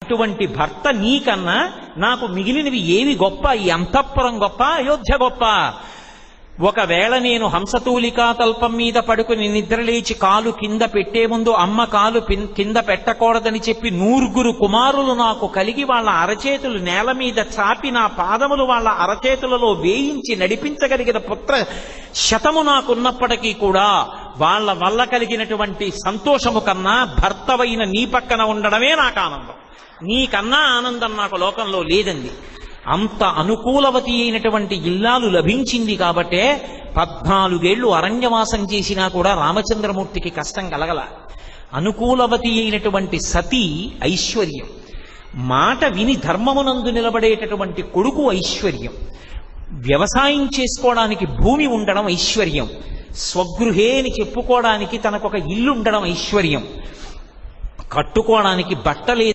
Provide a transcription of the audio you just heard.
అటువంటి భర్త నీకన్నా నాకు మిగిలినవి ఏవి గొప్ప? ఈ అంతఃపురం గొప్ప, అయోధ్య గొప్ప? ఒకవేళ నేను హంసతూలికా తల్పం మీద పడుకుని నిద్రలేచి కాలు కింద పెట్టే ముందు అమ్మ కాలు కింద పెట్టకూడదని చెప్పి 100 కుమారులు నాకు కలిగి వాళ్ళ అరచేతులు నేల మీద చాపి నా పాదములు వాళ్ళ అరచేతులలో వేయించి నడిపించగలిగిన పుత్ర శతము నాకున్నప్పటికీ కూడా వాళ్ళ వల్ల కలిగినటువంటి సంతోషము కన్నా భర్తవైన నీ పక్కన ఉండడమే నాకు ఆనందం. నీకన్నా ఆనందం నాకు లోకంలో లేదండి. అంత అనుకూలవతి అయినటువంటి ఇల్లాలు లభించింది కాబట్టే 14 ఏళ్లు అరణ్యవాసం చేసినా కూడా రామచంద్రమూర్తికి కష్టం కలగల. అనుకూలవతి అయినటువంటి సతీ ఐశ్వర్యం, మాట విని ధర్మమునందు నిలబడేటటువంటి కొడుకు ఐశ్వర్యం, వ్యవసాయం చేసుకోవడానికి భూమి ఉండడం ఐశ్వర్యం, స్వగృహే అని చెప్పుకోవడానికి తనకొక ఇల్లు ఉండడం ఐశ్వర్యం, కట్టుకోవడానికి బట్టలే